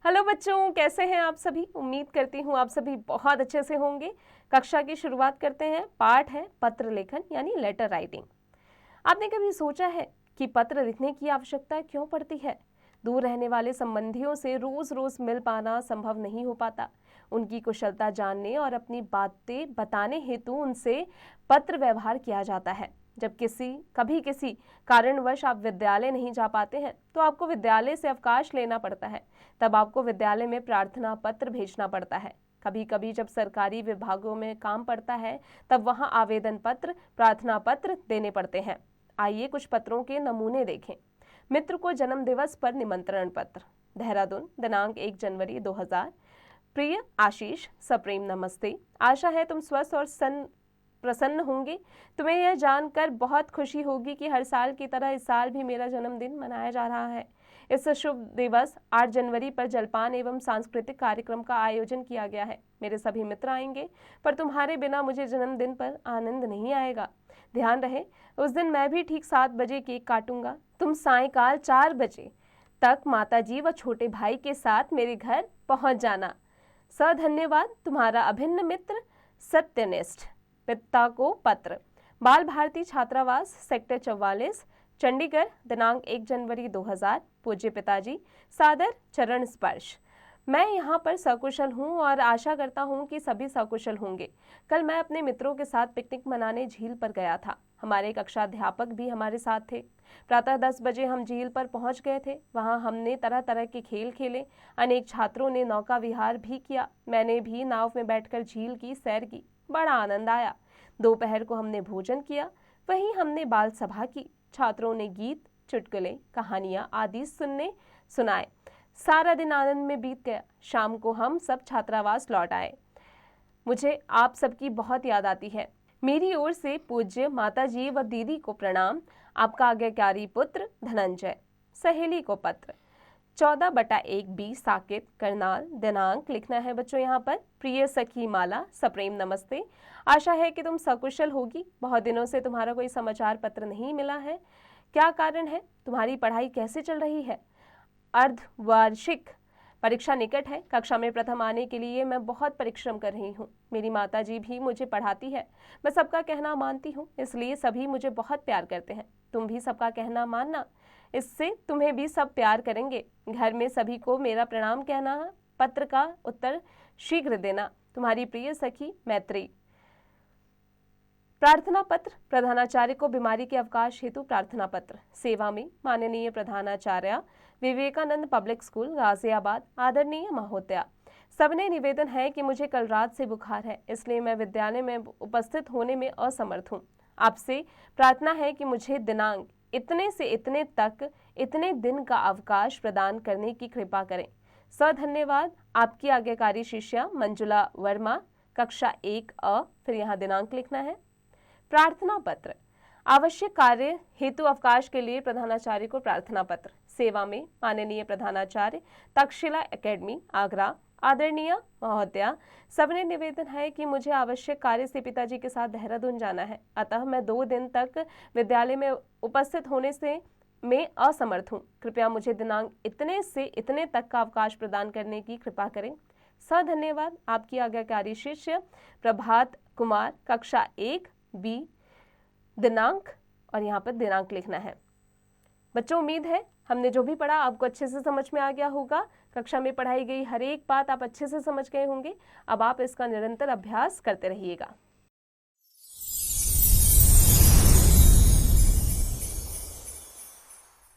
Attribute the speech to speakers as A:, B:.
A: Hello बच्चों, कैसे हैं आप सभी। उम्मीद करती हूँ आप सभी बहुत अच्छे से होंगे। कक्षा की शुरुआत करते हैं। पाठ है पत्र लेखन यानी लेटर राइटिंग। आपने कभी सोचा है कि पत्र लिखने की आवश्यकता क्यों पड़ती है? दूर रहने वाले संबंधियों से रोज रोज मिल पाना संभव नहीं हो पाता। उनकी कुशलता जानने और अपनी बातें बताने हेतु उनसे पत्र व्यवहार किया जाता है। जब कभी किसी कारणवश आप विद्यालय नहीं जा पाते हैं तो आपको विद्यालय से अवकाश लेना पड़ता है। तब आपको विद्यालय में प्रार्थना पत्र भेजना पड़ता है। कभी कभी जब सरकारी विभागों में काम पड़ता है तब वहां आवेदन पत्र, प्रार्थना पत्र देने पड़ते हैं। आइए कुछ पत्रों के नमूने देखें। मित्र को जन्म दिवस पर निमंत्रण पत्र, देहरादून, दिनांक 1 जनवरी 2000। प्रिय आशीष, सप्रेम नमस्ते। आशा है तुम स्वस्थ और प्रसन्न होंगे। तुम्हें यह जानकर बहुत खुशी होगी कि हर साल की तरह इस साल भी मेरा जन्मदिन मनाया जा रहा है। इस शुभ दिवस 8 जनवरी पर जलपान एवं सांस्कृतिक कार्यक्रम का आयोजन किया गया है। मेरे सभी मित्र आएंगे, पर तुम्हारे बिना मुझे जन्मदिन पर आनंद नहीं आएगा। ध्यान रहे, उस दिन मैं भी ठीक 7 बजे केक काटूंगा। तुम सायंकाल 4 बजे तक माताजी व छोटे भाई के साथ मेरे घर पहुंच जाना। धन्यवाद, तुम्हारा अभिन्न मित्र सत्यनिष्ठ। पिता को पत्र, बाल भारती छात्रावास, सेक्टर 44, चंडीगढ़, दिनांक 1 जनवरी 2000। पूज्य पिताजी, सादर चरण स्पर्श। मैं यहाँ पर सकुशल हूँ और आशा करता हूँ कि सभी सकुशल होंगे। कल मैं अपने मित्रों के साथ पिकनिक मनाने झील पर गया था। हमारे कक्षा अध्यापक भी हमारे साथ थे। प्रातः 10 बजे हम झील पर पहुंच गए थे। वहां हमने तरह तरह के खेल खेले। अनेक छात्रों ने नौका विहार भी किया। मैंने भी नाव में बैठकर झील की सैर की। बड़ा आनंद आया। दोपहर को हमने भोजन किया। वहीं हमने बाल सभा की। छात्रों ने गीत, चुटकुले, कहानियां आदि सुनाए। सारा दिन आनंद में बीत गया। शाम को हम सब छात्रावास लौट आए। मुझे आप सबकी बहुत याद आती है। मेरी ओर से पूज्य माताजी व दीदी को प्रणाम। आपका आज्ञाकारी पुत्र धनंजय। सहेली को पत्र, 14/1 बी साकेत, करनाल, दिनांक लिखना है बच्चों यहाँ पर। प्रिय सखी माला, सप्रेम नमस्ते। आशा है कि तुम सकुशल होगी। बहुत दिनों से तुम्हारा कोई समाचार पत्र नहीं मिला है। क्या कारण है? तुम्हारी पढ़ाई कैसे चल रही है? अर्धवार्षिक परीक्षा निकट है। कक्षा में प्रथम आने के लिए मैं बहुत परिश्रम कर रही हूँ। मेरी माताजी भी मुझे पढ़ाती है। मैं सबका कहना मानती हूँ, इसलिए सभी मुझे बहुत प्यार करते हैं। तुम भी सबका कहना मानना, इससे तुम्हें भी सब प्यार करेंगे। घर में सभी को मेरा प्रणाम कहना। पत्र का उत्तर शीघ्र देना। तुम्हारी प्रिय सखी मैत्री। प्रार्थना पत्र, प्रधानाचार्य को बीमारी के अवकाश हेतु प्रार्थना पत्र। सेवा में माननीय प्रधानाचार्य, विवेकानंद पब्लिक स्कूल, गाजियाबाद, आदरणीय महोदया। सबने निवेदन है कि मुझे कल रात से बुखार है, इसलिए मैं विद्यालय में उपस्थित होने में असमर्थ हूँ। आपसे प्रार्थना है कि मुझे दिनांक इतने से इतने तक इतने दिन का अवकाश प्रदान करने की कृपा करें। धन्यवाद, आपकी आज्ञाकारी शिष्या मंजुला वर्मा, कक्षा 1 फिर यहाँ दिनांक लिखना है। प्रार्थना पत्र, आवश्यक कार्य हेतु अवकाश के लिए प्रधानाचार्य को प्रार्थना पत्र। सेवा में माननीय प्रधानाचार्य, तक्षशिला एकेडमी, आगरा, आदरणीय महोदया। सबने निवेदन है कि मुझे आवश्यक कार्य से पिताजी के साथ देहरादून जाना है, अतः मैं 2 दिन तक विद्यालय में उपस्थित होने से मैं असमर्थ हूँ। कृपया मुझे दिनांक इतने से इतने तक का अवकाश प्रदान करने की कृपा करें। धन्यवाद, आपकी आज्ञाकारी शिष्य प्रभात कुमार, कक्षा 1 बी, दिनांक और यहाँ पर दिनांक लिखना है। बच्चों, उम्मीद है हमने जो भी पढ़ा आपको अच्छे से समझ में आ गया होगा। कक्षा में पढ़ाई गई हर एक बात आप अच्छे से समझ गए होंगे। अब आप इसका निरंतर अभ्यास करते रहिएगा।